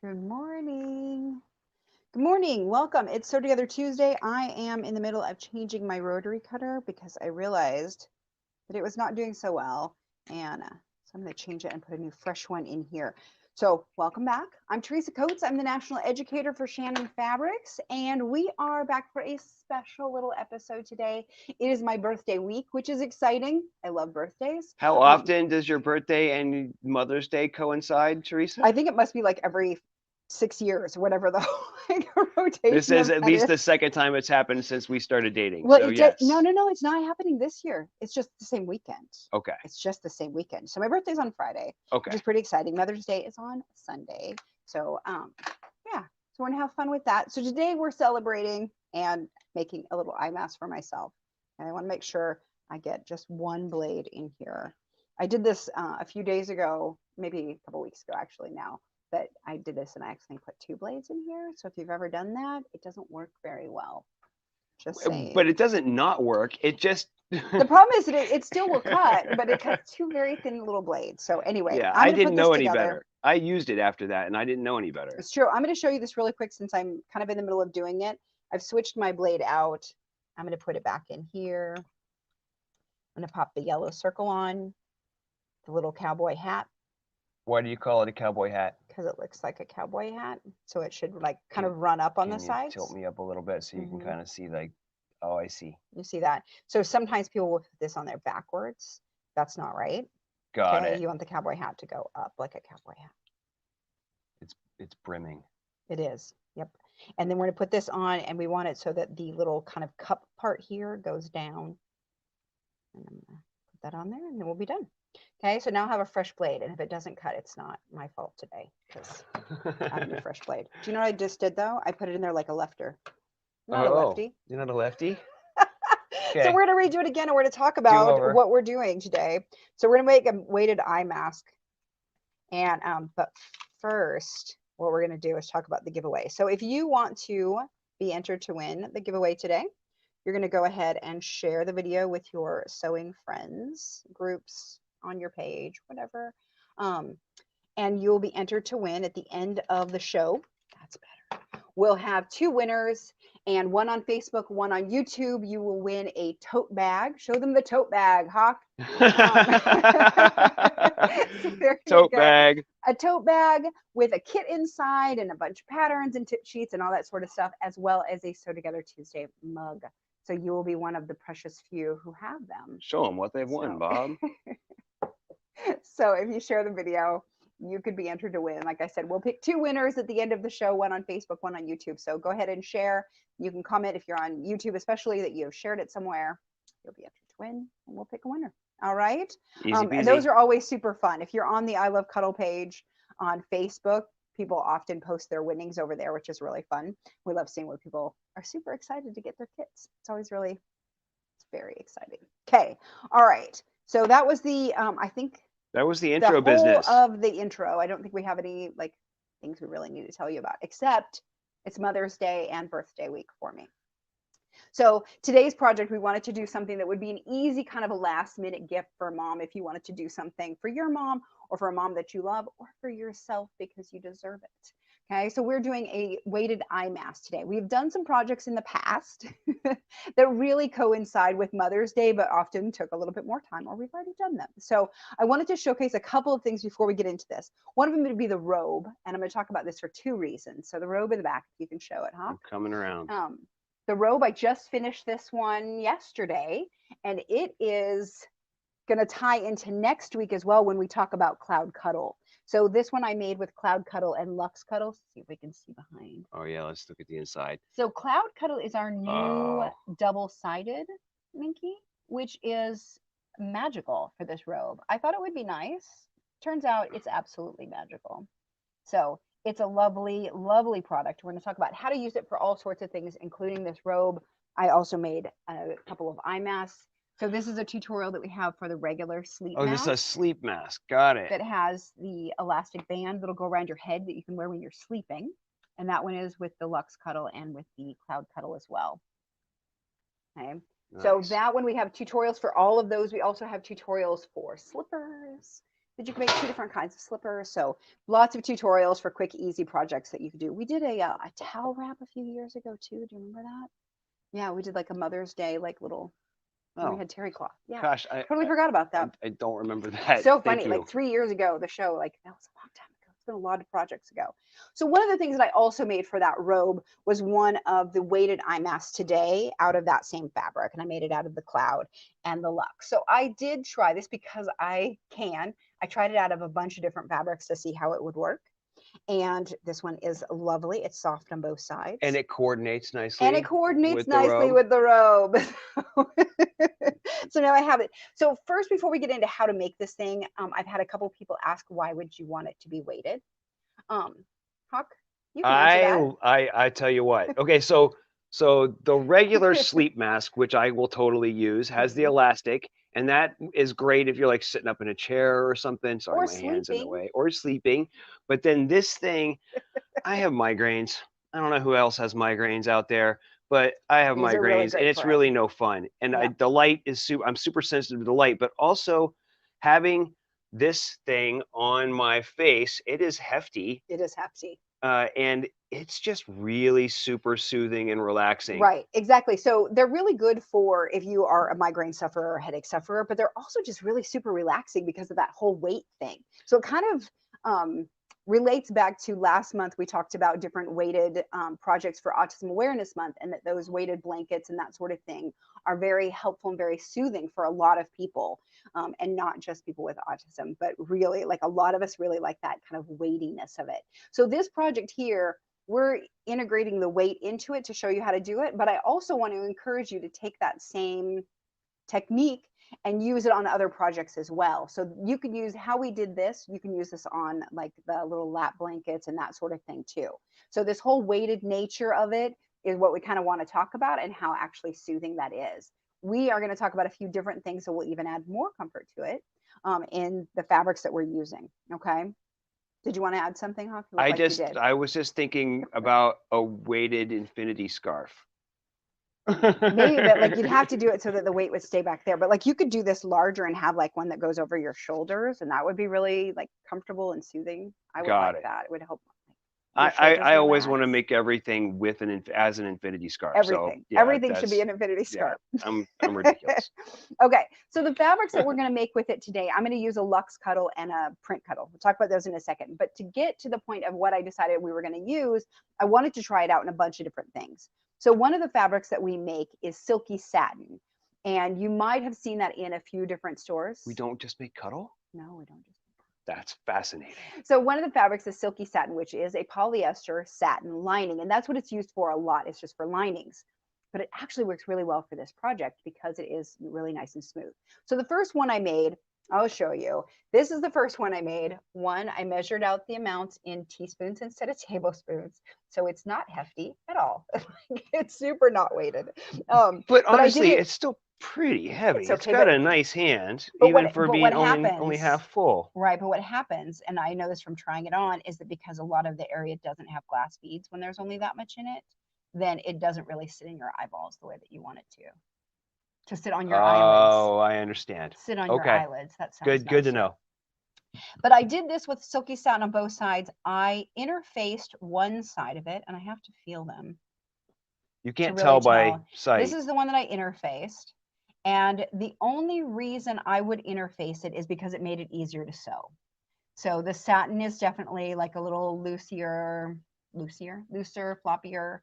Good morning. Good morning. Welcome. It's Sew Together Tuesday. I am in the middle of changing my rotary cutter because I realized that it was not doing so well. And so I'm going to change it and put a new fresh one in here. So welcome back. I'm Teresa Coates. I'm the National Educator for Shannon Fabrics. And we are back for a special little episode today. It is my birthday week, which is exciting. I love birthdays. How often does your birthday and Mother's Day coincide, Teresa? I think it must be like every 6 years or whatever the like, This rotation is of at that least is. the second time it's happened since we started dating. Well, So it did. No, yes. no, no. It's not happening this year. It's just the same weekend. Okay. It's just the same weekend. So my birthday's on Friday, which Okay. is pretty exciting. Mother's Day is on Sunday. So yeah. So we're gonna have fun with that. So today we're celebrating and making a little eye mask for myself. And I want to make sure I get just one blade in here. I did this a few days ago, maybe a couple weeks ago actually now. But I did this and I actually put two blades in here. So if you've ever done that, it doesn't work very well. Just saying. But it doesn't not work. It just The problem is that it still will cut, but it cuts two very thin little blades. So anyway, yeah, I'm I going to put didn't this know any together. better. I used it after that and I didn't know any better. It's true. I'm going to show you this really quick since I'm kind of in the middle of doing it. I've switched my blade out. I'm going to put it back in here. I'm going to pop the yellow circle on, the little cowboy hat, Why do you call it a cowboy hat? because it looks like a cowboy hat. So it should like kind of run up on the Can you sides. tilt me up a little bit so you can kind of see like, oh, I see. You see that? So sometimes people will put this on there backwards. That's not right. Got Okay, it. you want the cowboy hat to go up like a cowboy hat. It's brimming. It is. Yep. And then we're going to put this on and we want it so that the little kind of cup part here goes down. And I'm going to put that on there and then we'll be done. Okay, so now I have a fresh blade. And if it doesn't cut, it's not my fault today because I have a fresh blade. Do you know what I just did though? I put it in there like a lefter. I'm not a lefty. You're not a lefty? So we're going to redo it again and we're going to talk about over. what we're doing today. So we're going to make a weighted eye mask. And but first, what we're going to do is talk about the giveaway. So if you want to be entered to win the giveaway today, you're going to go ahead and share the video with your sewing friends, groups on your page, whatever. And you'll be entered to win at the end of the show. That's better. We'll have two winners and one on Facebook, one on YouTube. You will win a tote bag. Show them the tote bag, Hawk. Tote bag. A tote bag with a kit inside and a bunch of patterns and tip sheets and all that sort of stuff, as well as a Sew Together Tuesday mug. So you will be one of the precious few who have them. Show them what they've won, Bob. So if you share the video, you could be entered to win. Like I said, we'll pick two winners at the end of the show, one on Facebook, one on YouTube. So go ahead and share. You can comment if you're on YouTube, especially that you have shared it somewhere. You'll be entered to win and we'll pick a winner. All right. And those are always super fun. If you're on the I Love Cuddle page on Facebook, people often post their winnings over there, which is really fun. We love seeing where people are super excited to get their kits. It's always really, it's very exciting. Okay. All right. So that was the, I think that was the intro the whole business of the intro. I don't think we have any like things we really need to tell you about, except it's Mother's Day and birthday week for me. So today's project, we wanted to do something that would be an easy kind of a last minute gift for mom if you wanted to do something for your mom or for a mom that you love or for yourself because you deserve it. Okay, so we're doing a weighted eye mask today. We've done some projects in the past that really coincide with Mother's Day, but often took a little bit more time or we've already done them. So I wanted to showcase a couple of things before we get into this. One of them would be the robe, and I'm going to talk about this for two reasons. So the robe in the back, if you can show it, huh? I'm coming around. The robe, I just finished this one yesterday, and it is going to tie into next week as well when we talk about Cloud Cuddle. So this one I made with Cloud Cuddle and Luxe Cuddle. Let's see if we can see behind. Oh yeah, let's look at the inside. So Cloud Cuddle is our new double-sided minky, which is magical for this robe. I thought it would be nice. Turns out it's absolutely magical. So it's a lovely, lovely product. We're going to talk about how to use it for all sorts of things, including this robe. I also made a couple of eye masks. So this is a tutorial that we have for the regular sleep mask. Oh, this is a sleep mask. Got it. That has the elastic band that'll go around your head that you can wear when you're sleeping. And that one is with the Luxe Cuddle and with the Cloud Cuddle as well. Okay. Nice. So that one we have tutorials for all of those. We also have tutorials for slippers that you can make 2 different kinds of slippers. So lots of tutorials for quick, easy projects that you could do. We did a towel wrap a few years ago too. Do you remember that? Yeah, we did like a Mother's Day, like little, we had terry cloth. Yeah, Gosh, totally forgot about that. I don't remember that. So funny, like 3 years ago, the show, like that was a long time ago. It's been a lot of projects ago. So one of the things that I also made for that robe was one of the weighted eye masks today out of that same fabric, and I made it out of the Cloud and the Luxe. So I did try this because I tried it out of a bunch of different fabrics to see how it would work. And this one is lovely. It's soft on both sides. And it coordinates nicely. And it coordinates nicely with the robe. So now I have it. So first, before we get into how to make this thing, I've had a couple people ask, why would you want it to be weighted? Hawk, you can answer that. I tell you what. Okay, so the regular sleep mask, which I will totally use, has the elastic, and that is great if you're like sitting up in a chair or something. Sorry, my hand's in the way. Or sleeping. But then this thing, I have migraines. I don't know who else has migraines out there, but I have migraines, really, and it's really no fun. And the light is I'm super sensitive to the light, but also having this thing on my face, it is hefty. It is hefty. And it's just really super soothing and relaxing. Right, exactly. So they're really good for if you are a migraine sufferer or a headache sufferer, but they're also just really super relaxing because of that whole weight thing. So it kind of relates back to last month. We talked about different weighted projects for Autism Awareness Month, and that those weighted blankets and that sort of thing are very helpful and very soothing for a lot of people, and not just people with autism, but really like a lot of us really like that kind of weightiness of it. So this project here, we're integrating the weight into it to show you how to do it, but I also want to encourage you to take that same technique and use it on other projects as well. So you could use how we did this, you can use this on like the little lap blankets and that sort of thing too. So this whole weighted nature of it is what we kind of want to talk about, and how actually soothing that is. We are going to talk about a few different things that will even add more comfort to it in the fabrics that we're using. Okay. Did you want to add something, Hawk? I was just thinking about a weighted infinity scarf. Maybe, but like you'd have to do it so that the weight would stay back there. But like you could do this larger and have like one that goes over your shoulders, and that would be really like comfortable and soothing. I would like that. It would help. I always want to make everything with as an infinity scarf. Everything. So, yeah, everything should be an infinity scarf. Yeah, I'm ridiculous. Okay, so the fabrics that we're going to make with it today, I'm going to use a Luxe Cuddle and a print cuddle. We'll talk about those in a second. But to get to the point of what I decided we were going to use, I wanted to try it out in a bunch of different things. So one of the fabrics that we make is Silky Satin. And you might have seen that in a few different stores. We don't just make cuddle? No, we don't just. That's fascinating. So one of the fabrics is Silky Satin, which is a polyester satin lining. And that's what it's used for a lot. It's just for linings. But it actually works really well for this project because it is really nice and smooth. So the first one I made, I'll show you. This is the first one I made. One, I measured out the amounts in teaspoons instead of tablespoons. So it's not hefty at all. It's super not weighted. But honestly, it's still pretty heavy. It's got a nice hand, even for being only half full. Right, but what happens, and I know this from trying it on, is that because a lot of the area doesn't have glass beads when there's only that much in it, then it doesn't really sit in your eyeballs the way that you want it to sit on your eyelids. Oh, I understand. Sit on your eyelids. That sounds good. Good to know. But I did this with Silky Satin on both sides. I interfaced one side of it, and I have to feel them. You can't tell by sight. This is the one that I interfaced. And the only reason I would interface it is because it made it easier to sew. So the satin is definitely like a little looser, floppier,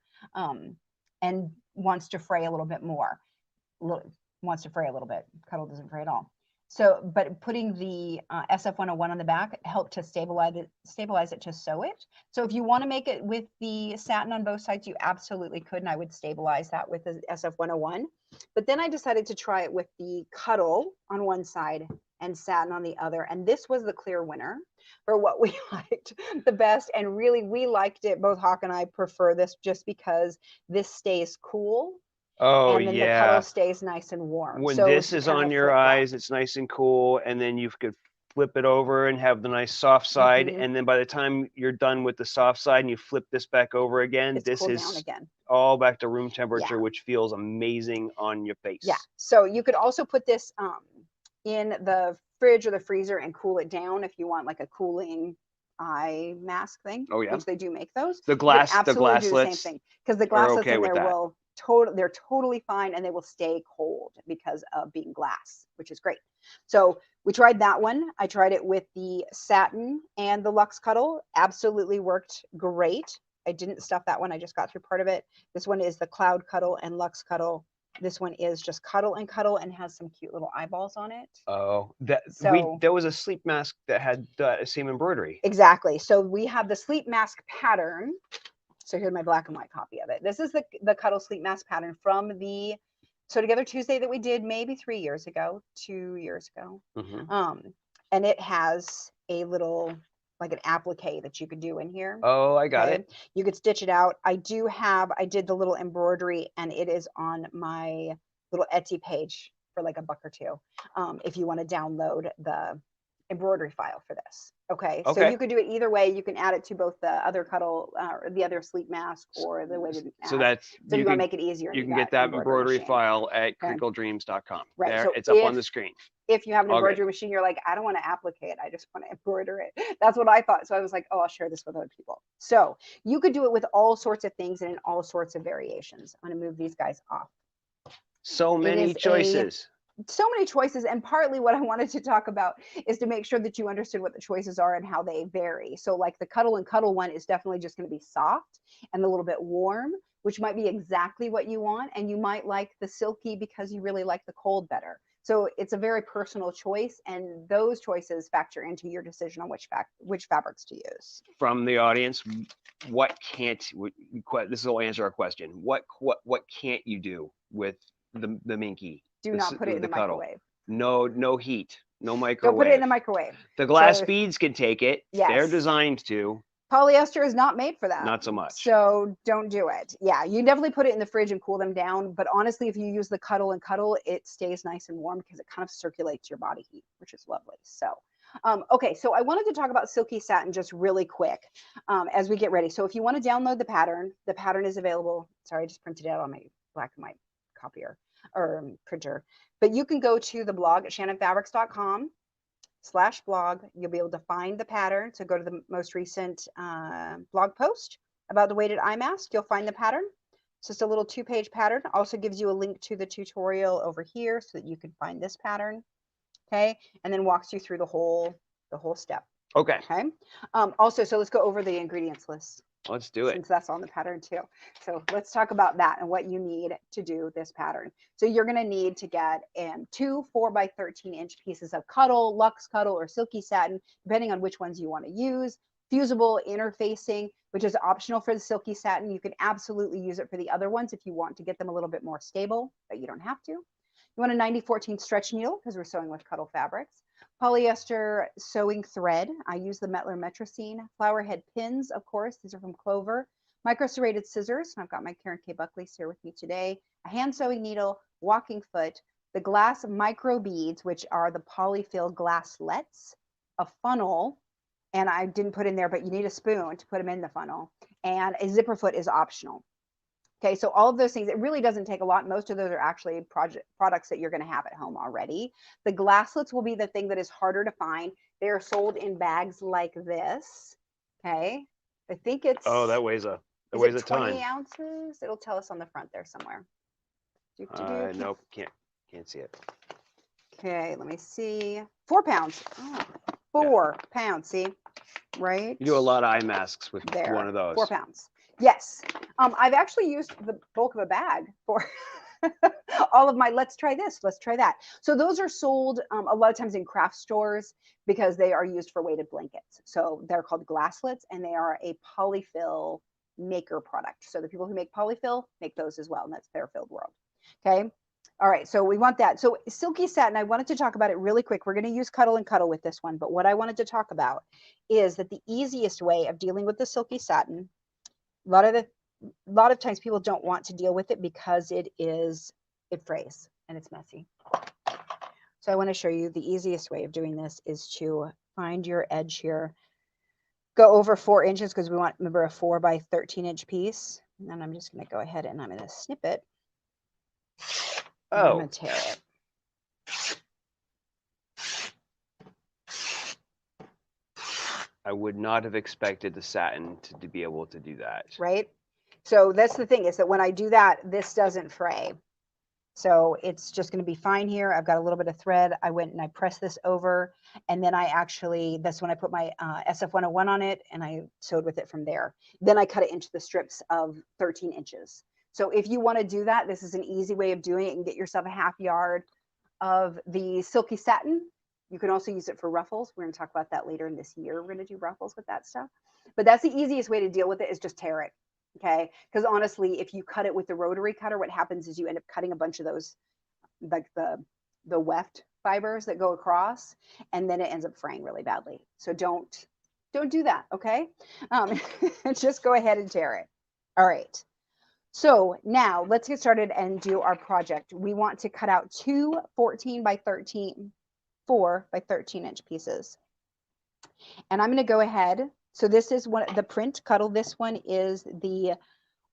and wants to fray a little bit more. Cuddle doesn't fray at all. So, but putting the SF101 on the back helped to stabilize it to sew it. So if you want to make it with the satin on both sides, you absolutely could, and I would stabilize that with the SF101. But then I decided to try it with the Cuddle on one side and satin on the other, and this was the clear winner for what we liked the best. And really, we liked it. Both Hawk and I prefer this just because this stays cool. Oh, and then the Cuddle stays nice and warm. When this is on your eyes, it's nice and cool, and then you could flip it over and have the nice soft side. And then by the time you're done with the soft side and you flip this back over again, this is all back to room temperature, which feels amazing on your face. Yeah. So you could also put this in the fridge or the freezer and cool it down if you want like a cooling eye mask thing. Oh yeah, which they do make those. The absolutely do the same glasslets thing because the are glasslets okay in with there that. will they're totally fine and they will stay cold because of being glass, which is great. So we tried that one. I tried it with the satin and the Luxe Cuddle. Absolutely worked great. I didn't stuff that one. I just got through part of it. This one is the Cloud Cuddle and Luxe Cuddle. This one is just cuddle and has some cute little eyeballs on it. Oh, So there was a sleep mask that had the same embroidery. exactly. So we have the sleep mask pattern. So here's my black and white copy of it. This is the Cuddle Sleep Mask pattern from the Sew Together Tuesday that we did maybe 2 years ago. And it has a little like an applique that you could do in here. Oh, I got it. You could stitch it out. I did the little embroidery and it is on my little Etsy page for like $1 or $2. If you want to download the embroidery file for this. Okay. So you could do it either way. You can add it to both the other cuddle or the other sleep mask or the weighted mask. So that's so you want to make it easier. You can get that embroidery file at crinkledreams.com. Right. There, so it's up on the screen. If you have an embroidery machine, you're like, I don't want to applique it. I just want to embroider it. That's what I thought. So I was like, oh, I'll share this with other people. So you could do it with all sorts of things and in all sorts of variations. I'm going to move these guys off. So many choices. So many choices, and partly what I wanted to talk about is to make sure that you understood what the choices are and how they vary. So like the Cuddle and Cuddle one is definitely just going to be soft and a little bit warm, which might be exactly what you want, and you might like the silky because you really like the cold better. So it's a very personal choice, and those choices factor into your decision on which fabrics to use. From the audience, this will answer our question. What can't you do with the minky? Do not put it in the microwave. No heat, no microwave. Don't put it in the microwave. The glass beads can take it. Yes. They're designed to. Polyester is not made for that. Not so much. So don't do it. Yeah, you definitely put it in the fridge and cool them down. But honestly, if you use the Cuddle and Cuddle, it stays nice and warm because it kind of circulates your body heat, which is lovely. So, okay, so I wanted to talk about Silky Satin just really quick as we get ready. So if you want to download the pattern is available. Sorry, I just printed it out on my black and white copier or printer. But you can go to the blog at shannonfabrics.com/blog. You'll be able to find the pattern. So go to the most recent blog post about the weighted eye mask. You'll find the pattern. It's just a little 2-page pattern. Also gives you a link to the tutorial over here so that you can find this pattern. Okay. And then walks you through the whole step. Okay. Okay. Also, so let's go over the ingredients list. Let's do it. Since that's on the pattern too. So let's talk about that and what you need to do this pattern. So you're going to need to get 2 4x13-inch pieces of Cuddle, Luxe Cuddle, or Silky Satin, depending on which ones you want to use. Fusible interfacing, which is optional for the Silky Satin. You can absolutely use it for the other ones if you want to get them a little bit more stable, but you don't have to. You want a 90-14 stretch needle because we're sewing with Cuddle fabrics. Polyester sewing thread. I use the Mettler Metricine. Flower head pins, of course. These are from Clover. Micro serrated scissors. I've got my Karen K. Buckley's here with me today. A hand sewing needle, walking foot, the glass micro beads, which are the polyfill glasslets, a funnel, and I didn't put in there, but you need a spoon to put them in the funnel, and a zipper foot is optional. Okay, so all of those things, it really doesn't take a lot. Most of those are actually products that you're going to have at home already. The glasslets will be the thing that is harder to find. They are sold in bags like this. Okay, I think it's. Oh, that weighs a ton. 20 ounces. It'll tell us on the front there somewhere. Nope, can't see it. Okay, let me see. 4 pounds. Oh, 4 pounds. See, right? You do a lot of eye masks with one of those. 4 pounds. Yes. I've actually used the bulk of a bag for all of my let's try this, let's try that. So those are sold a lot of times in craft stores because they are used for weighted blankets. So they're called glasslets and they are a polyfill maker product. So the people who make polyfill make those as well. And that's Fairfield World. Okay. All right. So we want that. So Silky Satin, I wanted to talk about it really quick. We're going to use Cuddle and Cuddle with this one. But what I wanted to talk about is that the easiest way of dealing with the Silky Satin, a lot of times people don't want to deal with it because it frays and it's messy. So I want to show you the easiest way of doing this is to find your edge here. Go over 4 inches because we want, remember, a 4x13-inch piece. And then I'm just going to go ahead and I'm going to snip it. I'm going to tear it. I would not have expected the satin to be able to do that. Right? So that's the thing, is that when I do that, this doesn't fray. So it's just going to be fine here. I've got a little bit of thread. I went and I pressed this over, and then I actually, that's when I put my SF101 on it, and I sewed with it from there. Then I cut it into the strips of 13 inches. So if you want to do that, this is an easy way of doing it, and get yourself a half yard of the Silky Satin. You can also use it for ruffles. We're going to talk about that later in this year. We're going to do ruffles with that stuff. But that's the easiest way to deal with it, is just tear it. Okay. Because honestly, if you cut it with the rotary cutter, what happens is you end up cutting a bunch of those, like the weft fibers that go across, and then it ends up fraying really badly. So don't do that. Okay. Just go ahead and tear it. All right. So now let's get started and do our project. We want to cut out two 14 by 13, 4 by 13 inch pieces. And I'm going to go ahead. So this is the print cuddle. This one is the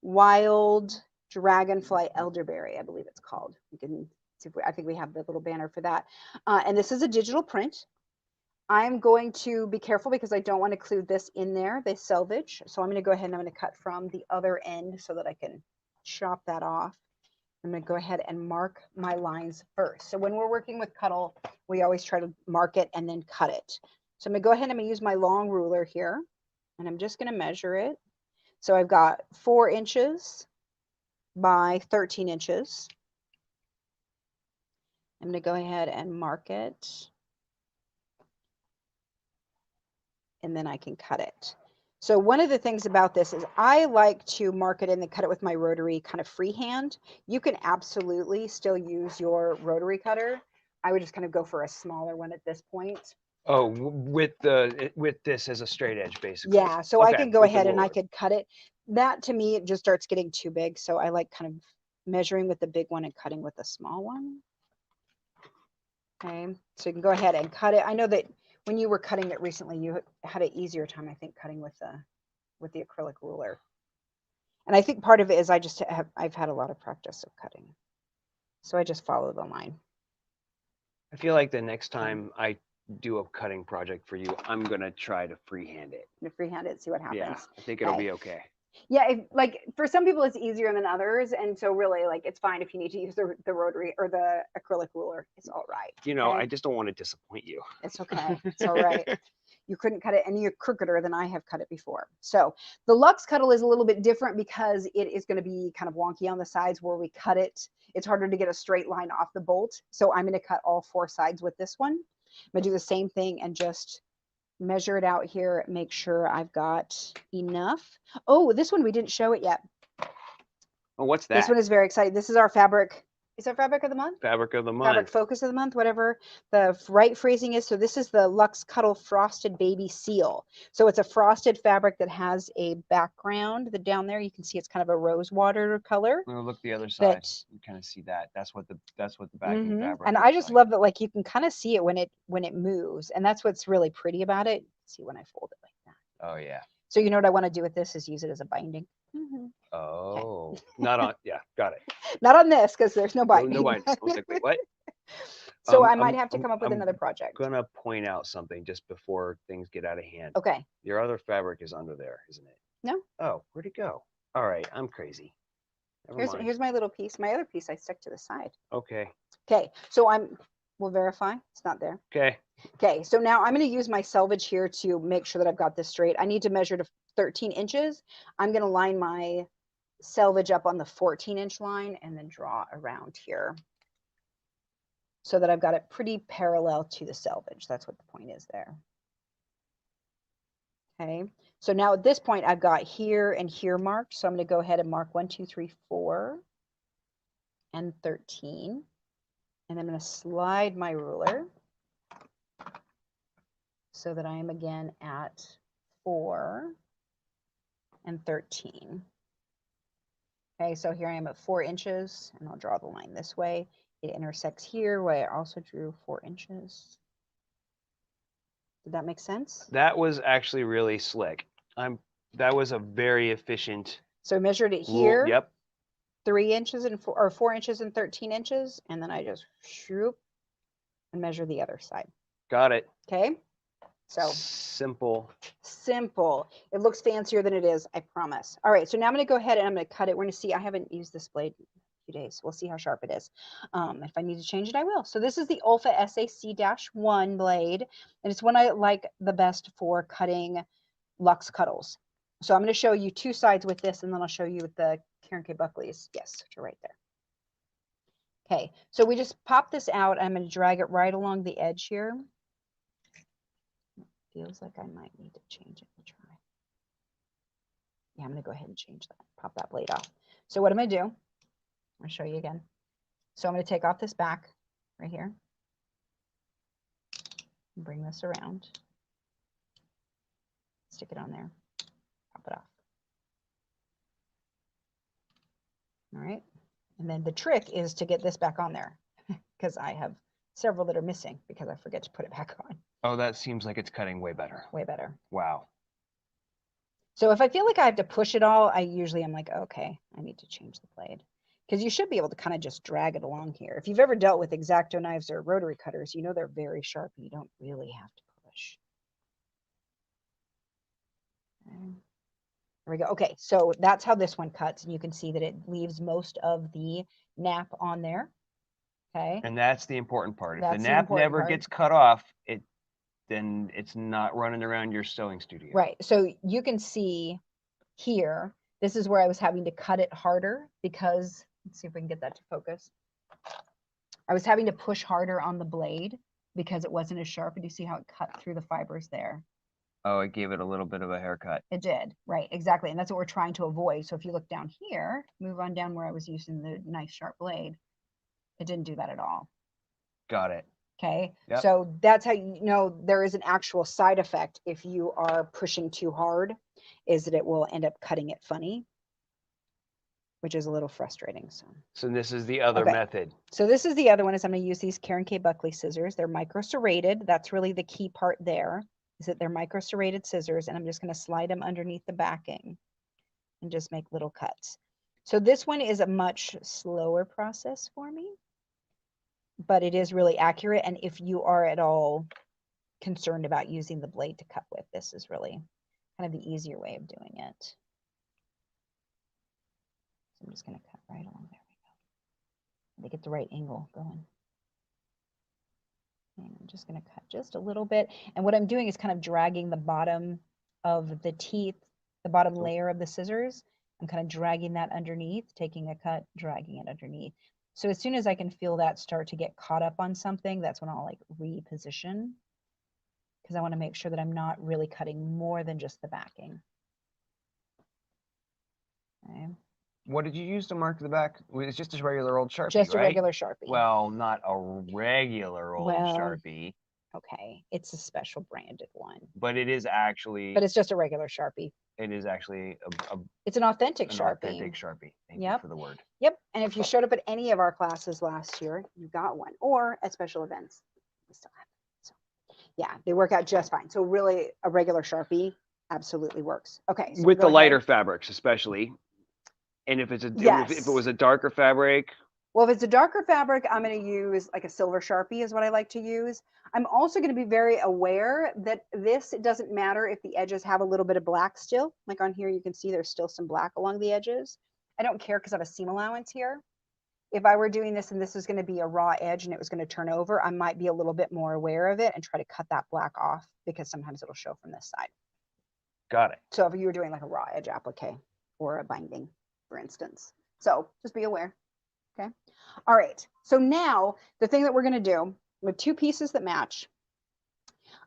Wild Dragonfly Elderberry, I believe it's called. You can see if I think we have the little banner for that. And this is a digital print. I'm going to be careful because I don't want to include this in there, the selvage. So I'm going to go ahead and I'm going to cut from the other end so that I can chop that off. I'm going to go ahead and mark my lines first. So when we're working with cuddle, we always try to mark it and then cut it. So I'm going to go ahead and I'm going to use my long ruler here, and I'm just going to measure it. So I've got 4 inches by 13 inches. I'm going to go ahead and mark it, and then I can cut it. So one of the things about this is I like to mark it and then cut it with my rotary kind of freehand. You can absolutely still use your rotary cutter. I would just kind of go for a smaller one at this point. Oh, with this as a straight edge, basically. Yeah, so okay, I can go ahead and I could cut it. That to me, it just starts getting too big. So I like kind of measuring with the big one and cutting with the small one. Okay, so you can go ahead and cut it. I know that when you were cutting it recently, you had an easier time, I think, cutting with the acrylic ruler. And I think part of it is I've had a lot of practice of cutting. So I just follow the line. I feel like the next time I do a cutting project for you, I'm going to try to freehand it. Freehand it, see what happens. Yeah, I think it'll be okay. Yeah, like for some people it's easier than others, and so really, like, it's fine if you need to use the rotary or the acrylic ruler. It's all right. You know, I just don't want to disappoint you. It's okay. It's all right. You couldn't cut it any crookeder than I have cut it before. So the Luxe Cuddle is a little bit different because it is going to be kind of wonky on the sides where we cut it. It's harder to get a straight line off the bolt. So I'm going to cut all 4 sides with this one. I'm going to do the same thing and just measure it out here, make sure I've got enough. Oh, this one we didn't show it yet. Oh, what's that? This one is very exciting. This is our fabric. Is our fabric of the month? Fabric of the month. Fabric focus of the month, whatever the right phrasing is. So this is the Luxe Cuddle Frosted Baby Seal. So it's a frosted fabric that has a background that down there you can see it's kind of a rose water color. We'll look the other side. You kind of see that. That's what the backing fabric. And I just love that, like, you can kind of see it when it moves, and that's what's really pretty about it. See when I fold it like that. Oh yeah. So you know what I want to do with this is use it as a binding. Oh, okay. Not on. Yeah, got it. Not on this because there's no binding. No binding. I was like, wait, what? So I might have to come up with another project. I'm gonna point out something just before things get out of hand. Okay. Your other fabric is under there, isn't it? No. Oh, where'd it go? All right, I'm crazy. Here's my little piece. My other piece I stuck to the side. Okay. Okay. So we'll verify it's not there. Okay. Okay. So now I'm going to use my selvage here to make sure that I've got this straight. I need to measure to 13 inches. I'm going to line my selvage up on the 14-inch line and then draw around here so that I've got it pretty parallel to the selvage. That's what the point is there. Okay. So now at this point, I've got here and here marked. So I'm going to go ahead and mark 1, 2, 3, 4, and 13. And I'm going to slide my ruler so that I am again at 4 and 13. Okay, so here I am at 4 inches, and I'll draw the line this way. It intersects here where I also drew 4 inches. Did that make sense? That was actually really slick. That was a very efficient. So I measured it here. Yep. 3 inches and 4 inches and 13 inches, and then I just shoop and measure the other side. Got it. Okay. So simple. Simple. It looks fancier than it is, I promise. All right, so now I'm going to go ahead and I'm going to cut it. We're going to see. I haven't used this blade in a few days. We'll see how sharp it is. If I need to change it, I will. So this is the Olfa SAC-1 blade, and it's one I like the best for cutting Luxe Cuddles. So I'm going to show you two sides with this, and then I'll show you with the Karen K. Buckley's. Yes, you're right there. Okay, so we just pop this out. I'm going to drag it right along the edge here. Feels like I might need to change it. We'll try. Yeah, I'm going to go ahead and change that. Pop that blade off. So what I'm going to do, I'll show you again. So I'm going to take off this back right here. And bring this around. Stick it on there. Pop it off. All right. And then the trick is to get this back on there because I have several that are missing because I forget to put it back on. Oh, that seems like it's cutting way better. Way better. Wow. So if I feel like I have to push it all, I usually am like, okay, I need to change the blade. Because you should be able to kind of just drag it along here. If you've ever dealt with X-Acto knives or rotary cutters, you know they're very sharp. You don't really have to push. Okay. There we go. Okay, so that's how this one cuts. And you can see that it leaves most of the nap on there. Okay. And that's the important part. If That's the the nap important never part. gets cut off, then it's not running around your sewing studio. Right. So you can see here, this is where I was having to cut it harder because, let's see if we can get that to focus. I was having to push harder on the blade because it wasn't as sharp. And you see how it cut through the fibers there? Oh, it gave it a little bit of a haircut. It did. Right. Exactly. And that's what we're trying to avoid. So if you look down here, move on down where I was using the nice sharp blade, it didn't do that at all. Got it. Okay. Yep. So that's how you know there is an actual side effect if you are pushing too hard, is that it will end up cutting it funny, which is a little frustrating. So this is the other method. So this is the other one, is I'm going to use these Karen K. Buckley scissors. They're micro serrated. That's really the key part there, is that they're micro serrated scissors, and I'm just going to slide them underneath the backing and just make little cuts. So this one is a much slower process for me, but it is really accurate. And if you are at all concerned about using the blade to cut with, this is really kind of the easier way of doing it. So I'm just going to cut right along. There we go. To get the right angle going. And I'm just going to cut just a little bit. And what I'm doing is kind of dragging the bottom of the teeth, the bottom layer of the scissors. I'm kind of dragging that underneath, taking a cut, dragging it underneath. So as soon as I can feel that start to get caught up on something, that's when I'll like reposition, because I want to make sure that I'm not really cutting more than just the backing. Okay. What did you use to mark the back? It's just a regular old Sharpie, Just a right? regular Sharpie. Well, not a regular old Sharpie. Okay, it's a special branded one. But it is actually. But it's just a regular Sharpie. It is actually it's an authentic Sharpie. Authentic Sharpie. Thank you for the word. Yep. And if you showed up at any of our classes last year, you got one, or at special events, we still have it. So yeah, they work out just fine. So really, a regular Sharpie absolutely works. Okay. So with the lighter fabrics, especially, and if it's if it was a darker fabric. Well, if it's a darker fabric, I'm going to use like a silver Sharpie is what I like to use. I'm also going to be very aware that it doesn't matter if the edges have a little bit of black still. Like on here, you can see there's still some black along the edges. I don't care because I have a seam allowance here. If I were doing this and this is going to be a raw edge and it was going to turn over, I might be a little bit more aware of it and try to cut that black off, because sometimes it'll show from this side. Got it. So if you were doing like a raw edge applique or a binding, for instance. So just be aware. Okay. All right. So now the thing that we're going to do with two pieces that match,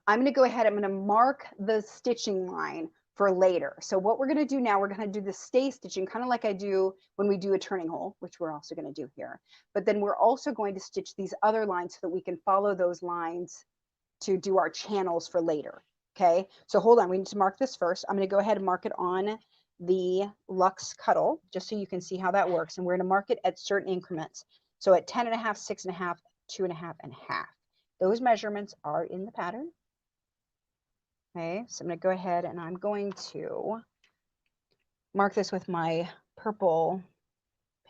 I'm going to go ahead. I'm going to mark the stitching line for later. So what we're going to do now, we're going to do the stay stitching, kind of like I do when we do a turning hole, which we're also going to do here. But then we're also going to stitch these other lines so that we can follow those lines to do our channels for later. Okay. So hold on. We need to mark this first. I'm going to go ahead and mark it on the Luxe Cuddle, just so you can see how that works. And we're going to mark it at certain increments. So at 10 and a half, 6 and a half, 2 and a half, and half. Those measurements are in the pattern. Okay, so I'm going to go ahead and I'm going to mark this with my purple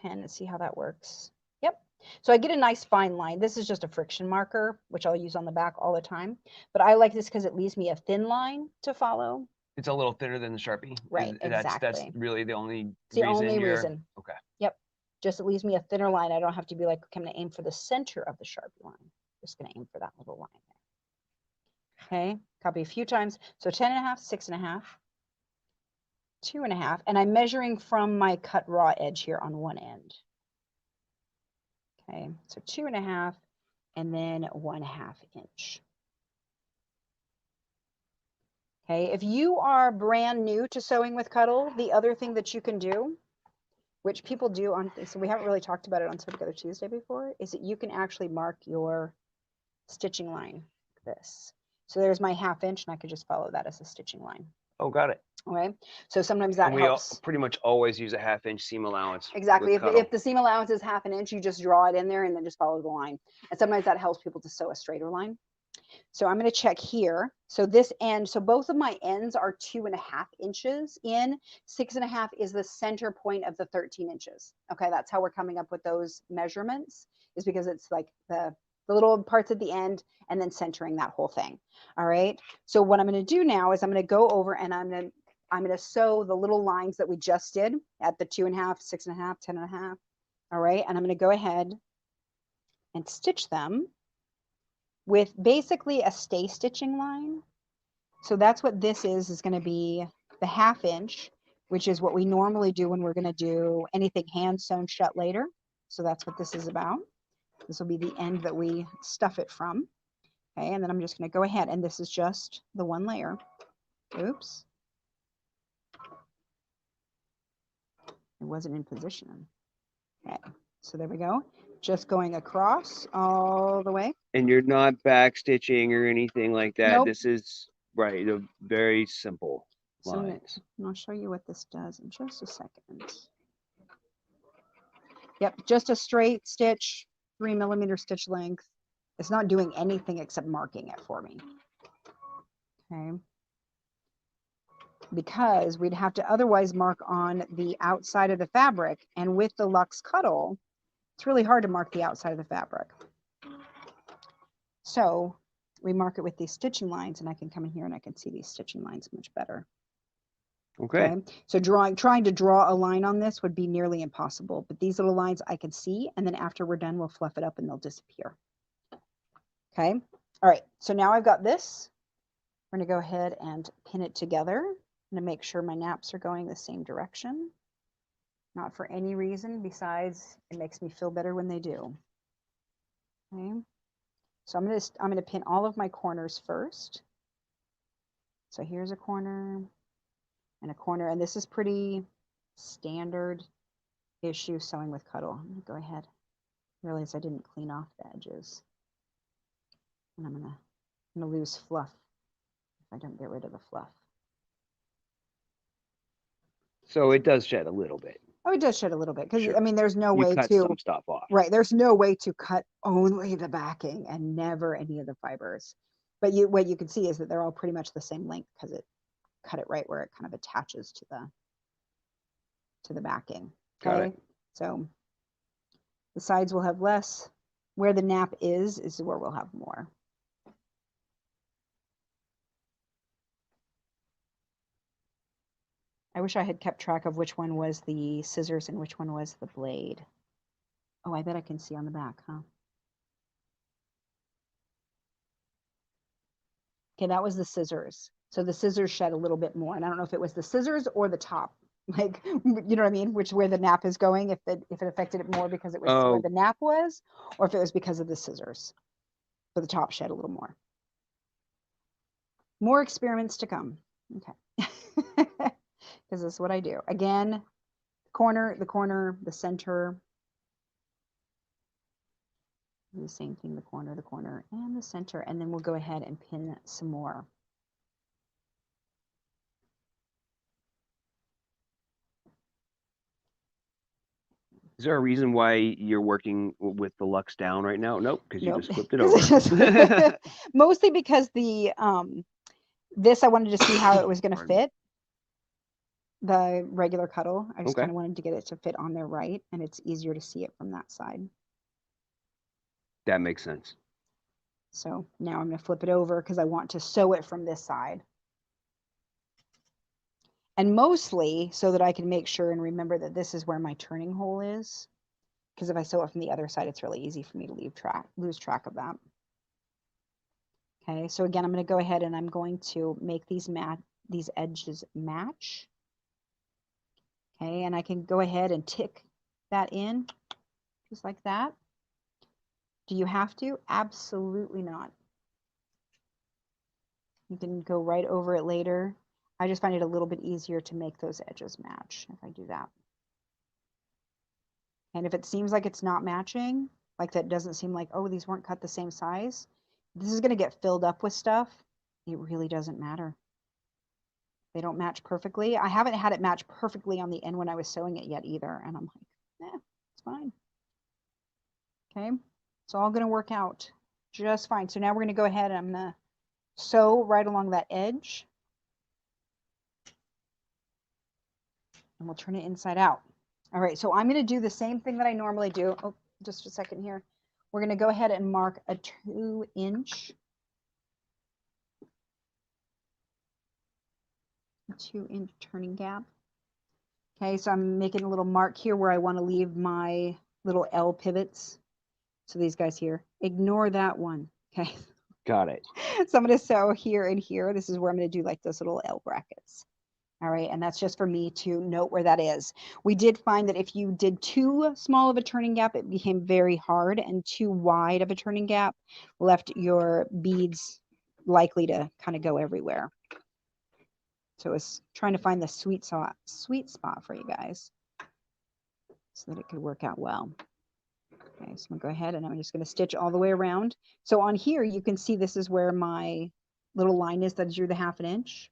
pen and see how that works. Yep. So I get a nice fine line. This is just a friction marker, which I'll use on the back all the time. But I like this because it leaves me a thin line to follow. It's a little thinner than the Sharpie. Right, exactly. That's really the only it's the reason only reason. Okay. Yep. Just it leaves me a thinner line. I don't have to be like, okay, I'm going to aim for the center of the Sharpie line. Just going to aim for that little line there. Okay, copy a few times. So 10.5, 6.5, 2.5, and I'm measuring from my cut raw edge here on one end. Okay, so 2.5 and then 1/2 inch. Okay, if you are brand new to sewing with Cuddle, the other thing that you can do, which people do on, so we haven't really talked about it on Sew Together Tuesday before, is that you can actually mark your stitching line like this. So there's my 1/2 inch, and I could just follow that as a stitching line. Oh, got it. Okay, so sometimes that helps. We pretty much always use a 1/2 inch seam allowance. Exactly. If the seam allowance is 1/2 inch, you just draw it in there and then just follow the line. And sometimes that helps people to sew a straighter line. So I'm going to check here. So this end, so both of my ends are 2.5 inches in. 6.5 is the center point of the 13 inches. Okay, that's how we're coming up with those measurements, is because it's like the little parts at the end and then centering that whole thing. All right. So what I'm going to do now is I'm going to go over and I'm going to sew the little lines that we just did at the 2.5, 6.5, 10.5. All right. And I'm going to go ahead and stitch them with basically a stay stitching line. So that's what this is going to be the 1/2 inch, which is what we normally do when we're going to do anything hand sewn shut later. So that's what this is about. This will be the end that we stuff it from. Okay, and then I'm just going to go ahead, and this is just the one layer. Oops. It wasn't in position. Okay, so there we go. Just going across all the way. And you're not back stitching or anything like that. Nope. This is right, a very simple lines. And I'll show you what this does in just a second. Yep, just a straight stitch, 3mm stitch length. It's not doing anything except marking it for me. Okay. Because we'd have to otherwise mark on the outside of the fabric. And with the Luxe Cuddle, it's really hard to mark the outside of the fabric. So we mark it with these stitching lines, and I can come in here and I can see these stitching lines much better. Okay. So trying to draw a line on this would be nearly impossible, but these little lines I can see, and then after we're done, we'll fluff it up and they'll disappear. Okay. All right. So now I've got this. We're going to go ahead and pin it together. I'm going to make sure my naps are going the same direction. Not for any reason besides it makes me feel better when they do. Okay. So I'm going to pin all of my corners first. So here's a corner and a corner, and this is pretty standard issue sewing with Cuddle. I'm going to go ahead. Realize I didn't clean off the edges. And I'm going to lose fluff if I don't get rid of the fluff. So it does shed a little bit. Oh, it does shed a little bit because Sure. I mean, there's no You way cut to some stuff off. Right. There's no way to cut only the backing and never any of the fibers. But what you can see is that they're all pretty much the same length because it cut it right where it kind of attaches to the backing. Okay. Got it. So the sides will have less. Where the nap is where we'll have more. I wish I had kept track of which one was the scissors and which one was the blade. Oh, I bet I can see on the back, huh? Okay, that was the scissors. So the scissors shed a little bit more. And I don't know if it was the scissors or the top. Like, you know what I mean? Where the nap is going, if it affected it more because it was where the nap was, or if it was because of the scissors. But the top shed a little more. More experiments to come. Okay. Because this is what I do. Again, the corner, the center. The same thing, the corner, and the center. And then we'll go ahead and pin some more. Is there a reason why you're working with the Luxe down right now? Nope, because you just flipped it over. Mostly because the this I wanted to see how it was going to fit. The regular Cuddle. I just kind of wanted to get it to fit on there right, and it's easier to see it from that side. That makes sense. So now I'm going to flip it over because I want to sew it from this side. And mostly so that I can make sure and remember that this is where my turning hole is. Because if I sew it from the other side, it's really easy for me to lose track of that. Okay, so again, I'm going to go ahead and I'm going to make these edges match. Okay, and I can go ahead and tick that in just like that. Do you have to? Absolutely not. You can go right over it later. I just find it a little bit easier to make those edges match if I do that. And if it seems like it's not matching, like that doesn't seem like, oh, these weren't cut the same size, this is going to get filled up with stuff. It really doesn't matter. They don't match perfectly. I haven't had it match perfectly on the end when I was sewing it yet either. And I'm like, it's fine. Okay, it's all going to work out just fine. So now we're going to go ahead and I'm going to sew right along that edge. And we'll turn it inside out. All right, so I'm going to do the same thing that I normally do. Oh, just a second here. We're going to go ahead and mark a 2-inch. A 2-inch turning gap. Okay, so I'm making a little mark here where I want to leave my little L pivots. So these guys here, ignore that one. Okay. Got it. So I'm going to sew here and here. This is where I'm going to do like those little L brackets. All right, and that's just for me to note where that is. We did find that if you did too small of a turning gap, it became very hard, and too wide of a turning gap left your beads likely to kind of go everywhere. So it's trying to find the sweet spot for you guys so that it could work out well. Okay, so I'm going to go ahead and I'm just going to stitch all the way around. So on here, you can see this is where my little line is that drew the 1/2 inch.